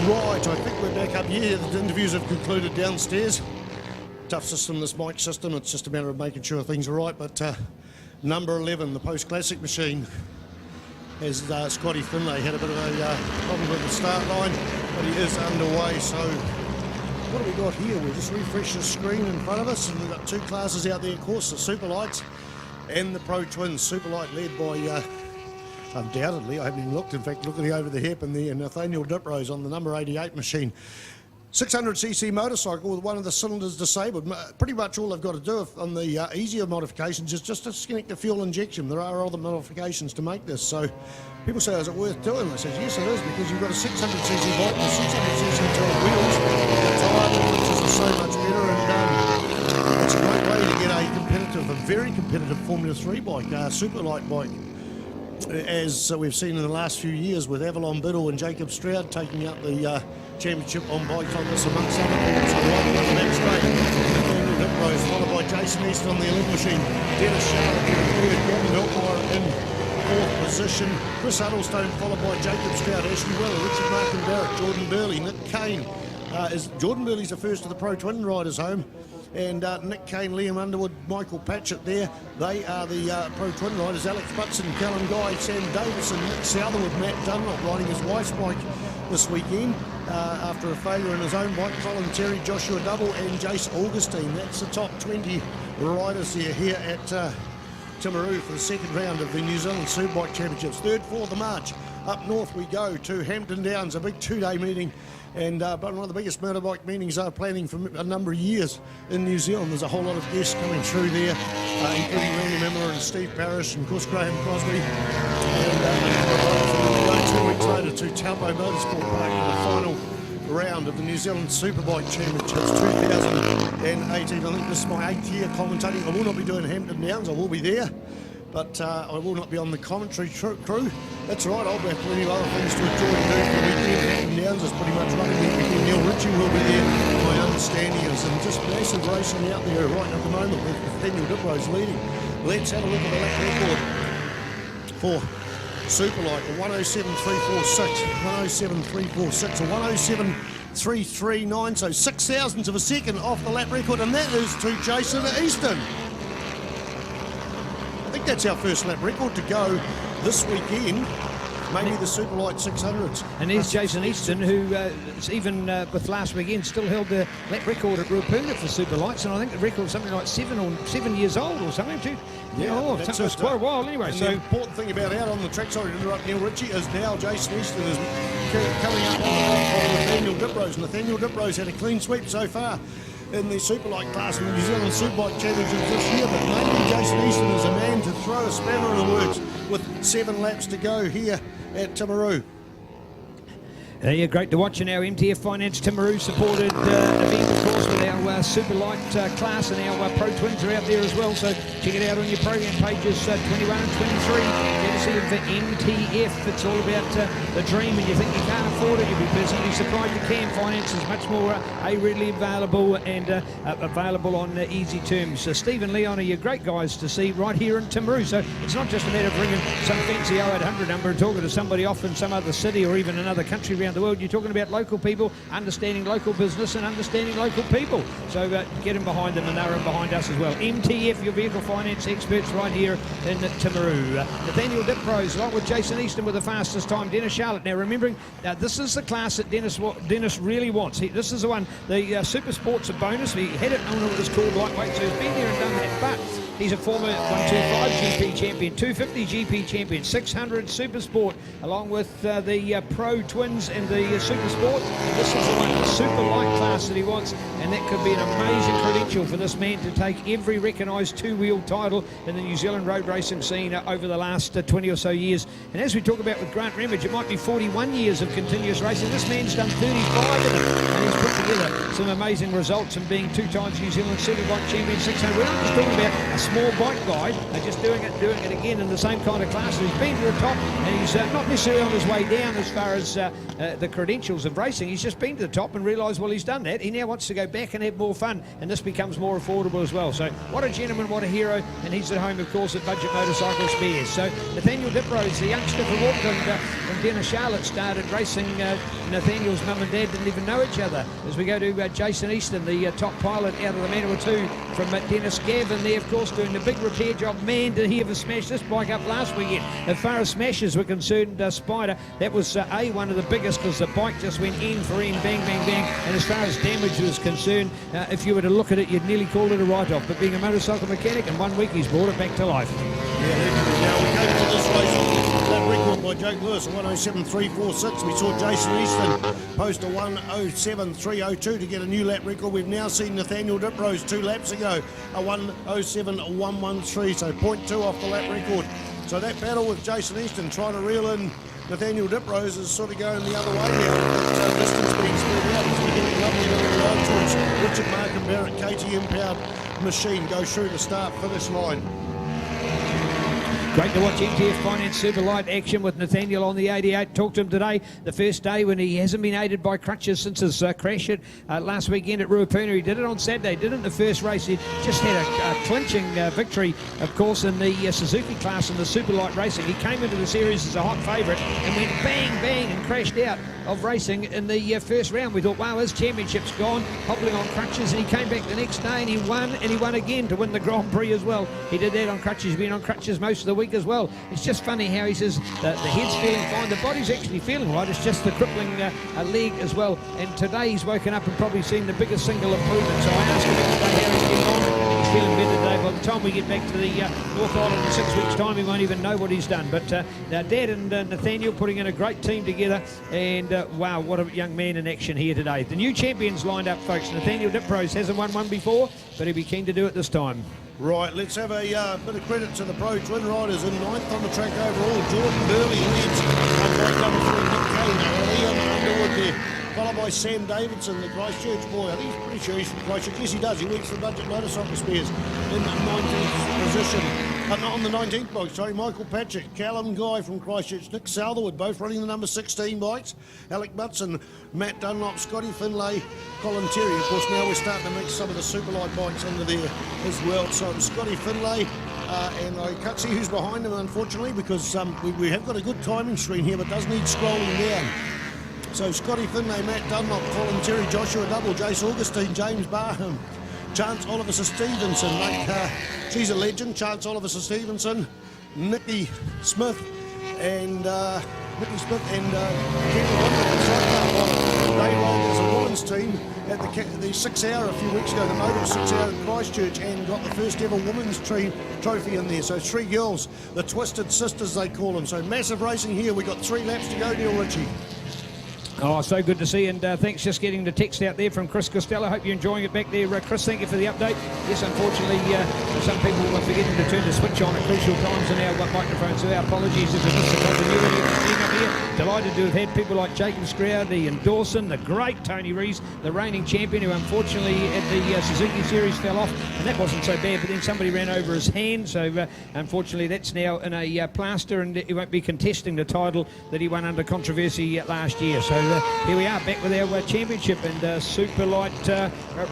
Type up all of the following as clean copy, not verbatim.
Right, I think we're back up here. The interviews have concluded downstairs. Tough system, this mic system. It's just a matter of making sure things are right. But number 11, the post-classic machine, as Scotty Finlay had a bit of a problem with the start line, but he is underway. So what have we got here? We'll just refresh the screen in front of us, and we've got two classes out there, of course, the Super Lights and the Pro Twins. Super Light led by... undoubtedly, I haven't even looked, in fact, looking over the hip, and the Nathaniel Diprose on the number 88 machine. 600cc motorcycle with one of the cylinders disabled. Pretty much all I've got to do on the easier modifications is just disconnect the fuel injection. There are other modifications to make this. So people say, is it worth doing? I says, yes, it is, because you've got a 600cc bike with 600cc tail wheels. The tyre differences are so much better, and it's a great way to get a competitive, a very competitive Formula 3 bike, super light bike. As we've seen in the last few years with Avalon Biddle and Jacob Stroud taking up the championship on bikes on this amongst other people. So right one lap straight. Nathaniel Diprose followed by Jason Easton on the 11 machine. Dennis Charlotte in third. Gavin Hiltmeyer in fourth position. Chris Huddlestone followed by Jacob Stroud, Ashley Weller, Richard Martin Barrett, Jordan Burley, Nick Kane. Jordan Burley's the first of the Pro Twin riders home. And Nick Kane, Liam Underwood, Michael Patchett there. They are the Pro Twin riders. Alex Butson, Callum Guy, Sam Davison, Nick Southerwood, Matt Dunlop riding his wife's bike this weekend after a failure in his own bike. Colin Terry, Joshua Double and Jace Augustine. That's the top 20 riders here at Timaru for the second round of the New Zealand Superbike Championships. 3rd, 4th of March. Up north we go to Hampton Downs, a big 2-day meeting. And but one of the biggest motorbike meetings are planning for a number of years in New Zealand. There's a whole lot of guests coming through there, including Randy Mimler and Steve Parrish and of course Graham Crosby. And 2 weeks later to Taupo Motorsport Park for the final round of the New Zealand Superbike Championships 2018. I think this is my 8th year commentating. I will not be doing Hampton Downs, I will be there, but I will not be on the commentary crew. That's right, I'll have plenty of other things to enjoy and do for the weekend. Hampton Downs is pretty much running the weekend. Neil Ritchie will be there, my understanding is, and just massive racing out there right at the moment with Nathaniel Diprose leading. Let's have a look at the lap record for Superlight, a 107.346, a 107.339, so 0.06 of a second off the lap record, and that is to Jason Easton. I think that's our first lap record to go this weekend, maybe the Superlight 600s. And there's Jason Easton, who even with last weekend still held the lap record at Ruapuna for Superlights, and I think the record was something like 7 years old or something too. Yeah, it was quite a while anyway. And so the important thing about out on the track, sorry to interrupt Neil Ritchie, is now Jason Easton is coming up on the back of Nathaniel Diprose. Nathaniel Diprose had a clean sweep so far in the Superlight class in the New Zealand Superbike Championships this year, but maybe Jason Easton is a man to throw a spanner in the works with 7 laps to go here at Timaru. Yeah, great to watch in our MTF Finance Timaru supported event, of course, with our Superlight class, and our Pro Twins are out there as well, so check it out on your program pages 21 and 23. Courtesy of MTF. It's all about the dream, and you think you can't afford it, you'll be pleasantly surprised. The Cam Finance is much more readily available and available on easy terms. Steve and Leon are your great guys to see right here in Timaru, so it's not just a matter of ringing some fancy 0800 number and talking to somebody off in some other city or even another country around the world. You're talking about local people, understanding local business and understanding local people. So get them behind them, and they're behind us as well. MTF, your vehicle finance experts right here in Timaru. Nathaniel Diprose, along with Jason Easton with the fastest time. Dennis Charlotte. Now remembering, this is the class that Dennis really wants. This is the one, the Super Sport's a bonus. He had it on what was called lightweight, so he's been there and done that. But he's a former 125 GP champion, 250 GP champion, 600 Super Sport, along with the Pro Twins and the Super Sport. This is the one, the Super Light class that he wants, and that could be an amazing credential for this man to take every recognised two-wheel title in the New Zealand road racing scene over the last 20 or so years. And as we talk about with Grant Ramage, it might be 41 years of continuous racing. This man's done 35 of them, and he's put together some amazing results, and being 2 times New Zealand Superbike champion, 600. We're not just talking about a small bike guy, just doing it again in the same kind of class. He's been to the top, and he's not necessarily on his way down as far as the credentials of racing. He's just been to the top and realised, well, he's done that. He now wants to go back and have more fun, and this becomes more affordable as well. So what a gentleman, what a hero, and he's at home, of course, at Budget Motorcycle Spares. So Nathaniel Diprose, the youngster from Auckland, from Dennis Charlotte, started racing. Nathaniel's mum and dad didn't even know each other. As we go to Jason Easton, the top pilot out of the Manawatu from Dennis Gavin there, of course, doing the big repair job. Man, did he ever smash this bike up last weekend. As far as smashes were concerned, Spider, that was one of the biggest, because the bike just went end for end, bang, bang, bang. And as far as damage was concerned, if you were to look at it, you'd nearly call it a write-off. But being a motorcycle mechanic, in 1 week he's brought it back to life. Now we go to this race on that record by Jake Lewis, a 107.346. We saw Jason Easton post a 107.302 to get a new lap record. We've now seen Nathaniel Diprose 2 laps ago, a 107.113, so 0.2 off the lap record. So that battle with Jason Easton trying to reel in Nathaniel Diprose is sort of going the other way now. Distance being spread out as we're getting lovely little line towards Richard Mark and Barrett KTM powered machine go through the start-finish line. Great to watch NTF Finance Super Light action with Nathaniel on the 88. Talked to him today, the first day when he hasn't been aided by crutches since his crash last weekend at Ruapuna. He did it on Saturday, did it in the first race. He just had a clinching victory, of course, in the Suzuki class in the Super Light racing. He came into the series as a hot favourite and went bang, bang and crashed out of racing in the first round. We thought, wow, his championship's gone, hobbling on crutches, and he came back the next day and he won again to win the Grand Prix as well. He did that on crutches. He's been on crutches most of the week as well. It's just funny how he says the head's feeling fine, the body's actually feeling right, it's just the crippling leg as well. And today he's woken up and probably seen the biggest single improvement. So I asked him yesterday how he's getting on. He's feeling better today. By the time we get back to the North Island in 6 weeks' time, he won't even know what he's done. But Dad and Nathaniel putting in a great team together, and wow, what a young man in action here today. The new champions lined up, folks. Nathaniel Diprose hasn't won one before, but he'll be keen to do it this time. Right, let's have a bit of credit to the Pro Twin riders. In 9th on the track overall, Jordan Burley leads bike number 3, Nick Kane, Liam Underwood there, followed by Sam Davidson, the Christchurch boy. I think he's pretty sure he's from Christchurch. Yes, he does. He works for Budget Motorcycle Spares in the 19th position. Not on the 19th bike, sorry, Michael Patrick, Callum Guy from Christchurch, Nick Southerwood, both running the number 16 bikes, Alec Butson, Matt Dunlop, Scotty Finlay, Colin Terry. Of course, now we're starting to mix some of the Superlight bikes under there as well. So Scotty Finlay, and I can't see who's behind him, unfortunately, because we have got a good timing screen here, but does need scrolling down. So Scotty Finlay, Matt Dunlop, Colin Terry, Joshua Double, Jace Augustine, James Barham, Chance Oliver Stevenson, mate, she's a legend. Chance Oliver Stevenson, Nikki Smith, and they rolled as a women's team at the 6 Hour a few weeks ago, the Motor 6 Hour in Christchurch, and got the first ever women's trophy in there. So 3 girls, the Twisted Sisters they call them. So massive racing here. We've got 3 laps to go, Neil Ritchie. Oh, so good to see, and thanks. Just getting the text out there from Chris Costello. Hope you're enjoying it back there, Chris. Thank you for the update. Yes, unfortunately, some people were forgetting to turn the switch on at crucial times in our microphones, so our apologies if we missed the continuity of the team up here. Delighted to have had people like Jacob Scrowdy and Dawson, the great Tony Rees, the reigning champion, who unfortunately at the Suzuki Series fell off, and that wasn't so bad, but then somebody ran over his hand, so unfortunately that's now in a plaster, and he won't be contesting the title that he won under controversy last year. So here we are back with our championship and super light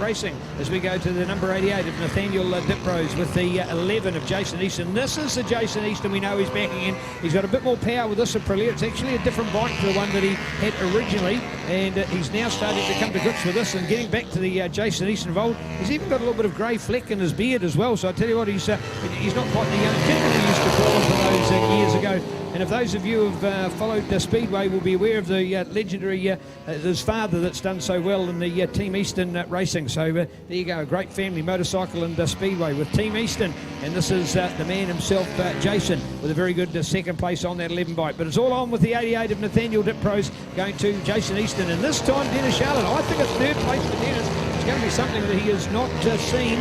racing as we go to the number 88 of Nathaniel Diprose with the 11 of Jason Easton. This is the Jason Easton we know he's backing in. He's got a bit more power with this Aprilia. It's actually a different bike to the one that he had originally, and he's now starting to come to grips with this and getting back to the Jason Easton of old. He's even got a little bit of grey fleck in his beard as well, so I tell you what, he's not quite the young kid that we used to call him for those years ago. And if those of you who have followed Speedway will be aware of the legendary, his father that's done so well in the Team Easton racing. So there you go, a great family, motorcycle and Speedway with Team Easton. And this is the man himself, Jason, with a very good second place on that 11 bike. But it's all on with the 88 of Nathaniel Diprose going to Jason Easton. And this time, Dennis Charlotte, I think a third place for Dennis. It's going to be something that he has not seen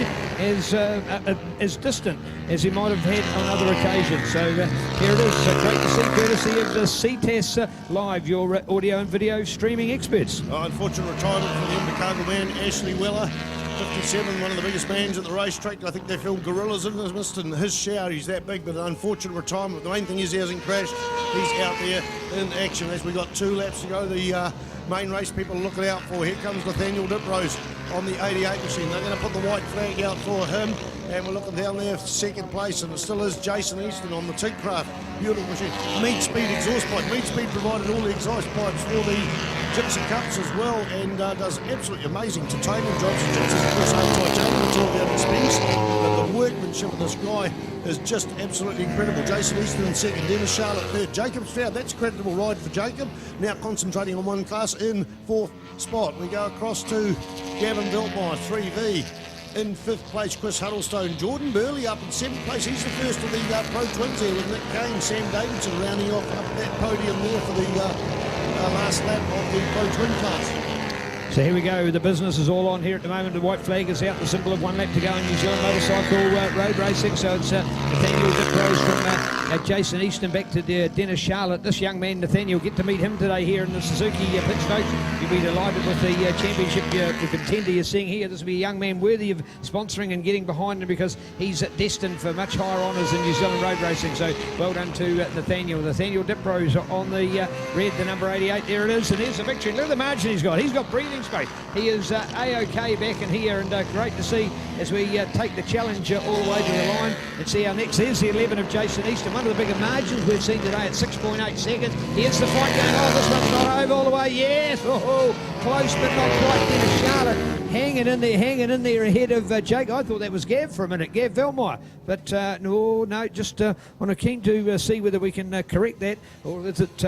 as distant as he might have had on other occasions. So here it is, great to see, courtesy of the CTES Live, your audio and video streaming experts. Unfortunate retirement for the Invercargill man, Ashley Weller. 57, one of the biggest bands at the racetrack. I think they filmed gorillas in this mist, and his shower, he's that big, but an unfortunate retirement. The main thing is he hasn't crashed. He's out there in action as we got 2 laps to go. The main race people are looking out for. Here comes Nathaniel Diprose on the 88 machine. They're going to put the white flag out for him, and we're looking down there for second place, and it still is Jason Easton on the T-Craft. Beautiful machine. Meat Speed exhaust pipe. Meat Speed provided all the exhaust pipes for the Gypsy Cups as well, and does absolutely amazing entertainment jobs. The Gypsies, of course, owned by Jacob until about expense, but the workmanship of this guy is just absolutely incredible. Jason Easton in second, Dennis Charlotte third. Jacob's fourth. That's a creditable ride for Jacob. Now concentrating on one class in 4th spot. We go across to Gavin Viltmire, 3V. In 5th place, Chris Huddlestone. Jordan Burley up in 7th place. He's the first of the Pro Twins here with Nick Kane, Sam Davidson rounding off up that podium there for the last lap of the Pro Twin class. So here we go, the business is all on here at the moment. The white flag is out, the symbol of 1 lap to go in New Zealand motorcycle road racing. So it's Nathaniel Diprose from Jason Easton back to Dennis Charlotte. This young man, Nathaniel, get to meet him today here in the Suzuki pit stoke. You'll be delighted with the championship the contender you're seeing here. This will be a young man worthy of sponsoring and getting behind him, because he's destined for much higher honours in New Zealand road racing. So well done to Nathaniel. Nathaniel Diprose on the red, the number 88. There it is, and there's the victory. Look at the margin he's got. He's got breathing space. He is A-OK back in here, and great to see as we take the challenge all the way to the line and see our next. There's the 11 of Jason Easton, one of the bigger margins we've seen today at 6.8 seconds. Here's the fight going on. This one's not over all the way. Yes, close but not quite. Dennis Charlotte hanging in there ahead of Jake. I thought that was Gav for a minute, Gav Vilmire. But no, just on a keen to see whether we can correct that, or is it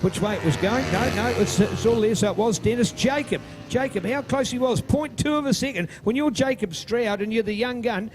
which way it was going? No, it's all there. So it was Dennis. Jacob, how close he was, 0.2 of a second. When you're Jacob Stroud and you're the young gun,